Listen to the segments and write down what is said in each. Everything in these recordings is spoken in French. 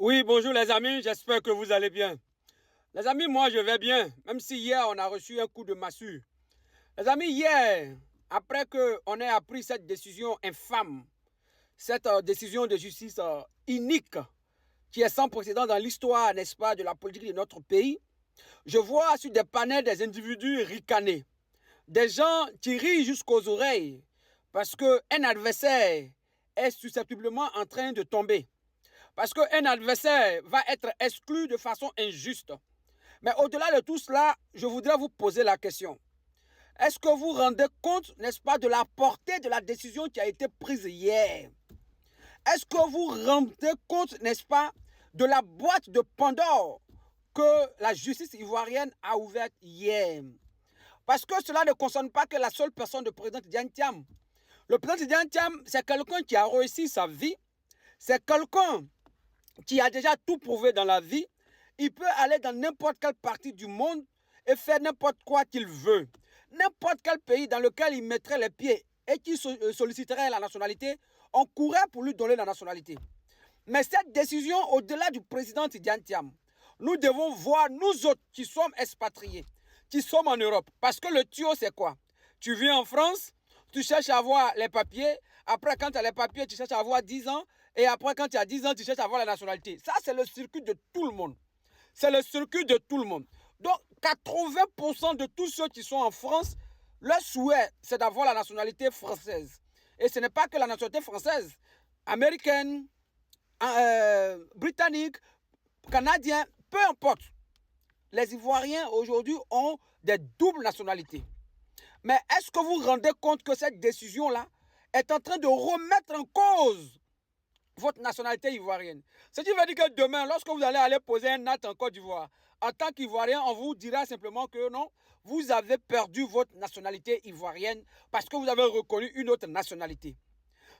Oui, bonjour les amis, j'espère que vous allez bien. Les amis, moi je vais bien, même si hier on a reçu un coup de massue. Les amis, hier, après qu'on ait appris cette décision infâme, cette décision de justice inique, qui est sans précédent dans l'histoire, n'est-ce pas, de la politique de notre pays, je vois sur des panels des individus ricaner, des gens qui rient jusqu'aux oreilles, parce qu'un adversaire est susceptiblement en train de tomber. Parce qu'un adversaire va être exclu de façon injuste. Mais au-delà de tout cela, je voudrais vous poser la question. Est-ce que vous vous rendez compte, n'est-ce pas, de la portée de la décision qui a été prise hier? Est-ce que vous vous rendez compte, n'est-ce pas, de la boîte de Pandore que la justice ivoirienne a ouverte hier? Parce que cela ne concerne pas que la seule personne du président Tidiane Thiam. Le président Tidiane Thiam, c'est quelqu'un qui a réussi sa vie. C'est quelqu'un qui a déjà tout prouvé dans la vie. Il peut aller dans n'importe quelle partie du monde et faire n'importe quoi qu'il veut. N'importe quel pays dans lequel il mettrait les pieds et qui solliciterait la nationalité, on courrait pour lui donner la nationalité. Mais cette décision, au-delà du président Tidiane Thiam, nous devons voir, nous autres qui sommes expatriés, qui sommes en Europe. Parce que le tuyau, c'est quoi? Tu viens en France, tu cherches à avoir les papiers. Après, quand tu as les papiers, tu cherches à avoir 10 ans. Et après, quand tu as 10 ans, tu cherches à avoir la nationalité. Ça, c'est le circuit de tout le monde. C'est le circuit de tout le monde. Donc, 80% de tous ceux qui sont en France, leur souhait, c'est d'avoir la nationalité française. Et ce n'est pas que la nationalité française, américaine, britannique, canadien, peu importe. Les Ivoiriens, aujourd'hui, ont des doubles nationalités. Mais est-ce que vous vous rendez compte que cette décision-là est en train de remettre en cause votre nationalité ivoirienne? Ce qui veut dire que demain, lorsque vous allez poser un acte en Côte d'Ivoire, en tant qu'Ivoirien, on vous dira simplement que non, vous avez perdu votre nationalité ivoirienne parce que vous avez reconnu une autre nationalité.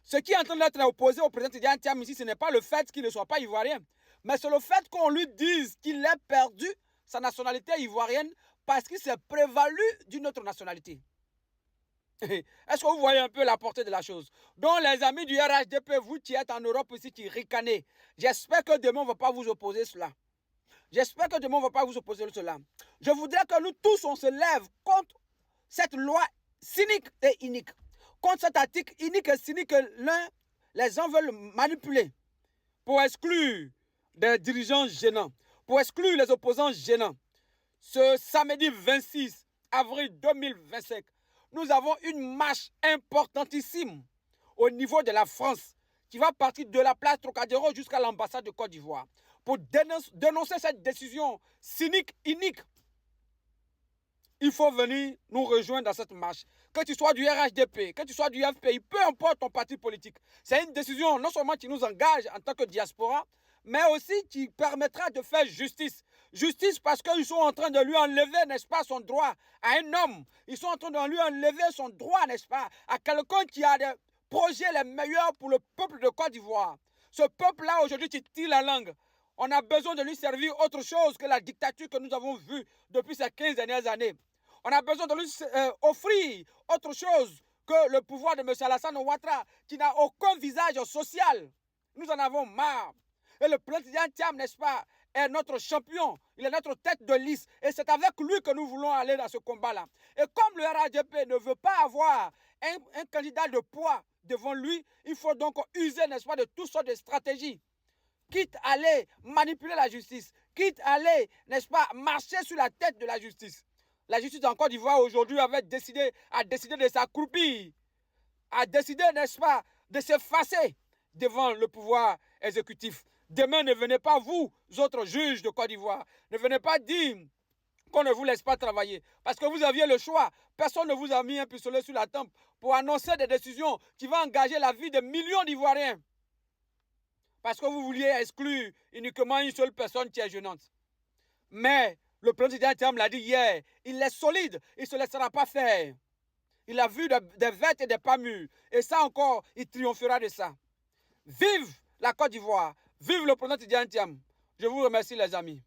Ce qui est en train d'être opposé au président Tidiane Thiam ici, ce n'est pas le fait qu'il ne soit pas ivoirien, mais c'est le fait qu'on lui dise qu'il a perdu sa nationalité ivoirienne parce qu'il s'est prévalu d'une autre nationalité. Est-ce que vous voyez un peu la portée de la chose? Donc les amis du RHDP, vous qui êtes en Europe ici, qui ricanez, j'espère que demain on ne va pas vous opposer cela. J'espère que demain on ne va pas vous opposer cela. Je voudrais que nous tous on se lève contre cette loi cynique et inique. Contre cet article inique et cynique que les gens veulent manipuler pour exclure des dirigeants gênants, pour exclure les opposants gênants. Ce samedi 26 avril 2025, nous avons une marche importantissime au niveau de la France qui va partir de la place Trocadéro jusqu'à l'ambassade de Côte d'Ivoire pour dénoncer cette décision cynique, inique. Il faut venir nous rejoindre dans cette marche. Que tu sois du RHDP, que tu sois du FPI, peu importe ton parti politique. C'est une décision non seulement qui nous engage en tant que diaspora, mais aussi qui permettra de faire justice. Justice parce qu'ils sont en train de lui enlever, n'est-ce pas, son droit à un homme. Ils sont en train de lui enlever son droit, n'est-ce pas, à quelqu'un qui a des projets les meilleurs pour le peuple de Côte d'Ivoire. Ce peuple-là, aujourd'hui, qui tire la langue. On a besoin de lui servir autre chose que la dictature que nous avons vue depuis ces 15 dernières années. On a besoin de lui offrir autre chose que le pouvoir de M. Alassane Ouattara, qui n'a aucun visage social. Nous en avons marre. Et le président Thiam, n'est-ce pas, est notre champion. Il est notre tête de liste. Et c'est avec lui que nous voulons aller dans ce combat-là. Et comme le RHDP ne veut pas avoir un candidat de poids devant lui, il faut donc user, n'est-ce pas, de toutes sortes de stratégies. Quitte à aller manipuler la justice, quitte à aller, n'est-ce pas, marcher sur la tête de la justice. La justice en Côte d'Ivoire aujourd'hui a décidé de s'accroupir, a décidé, n'est-ce pas, de s'effacer devant le pouvoir exécutif. Demain, ne venez pas, vous autres juges de Côte d'Ivoire, ne venez pas dire qu'on ne vous laisse pas travailler. Parce que vous aviez le choix. Personne ne vous a mis un pistolet sur la tempe pour annoncer des décisions qui vont engager la vie de millions d'Ivoiriens. Parce que vous vouliez exclure uniquement une seule personne qui est gênante. Mais le président Thiam l'a dit hier, il est solide, il ne se laissera pas faire. Il a vu des vertes et des pas mûres. Et ça encore, il triomphera de ça. Vive la Côte d'Ivoire, vive le président Tidiane Thiam. Je vous remercie les amis.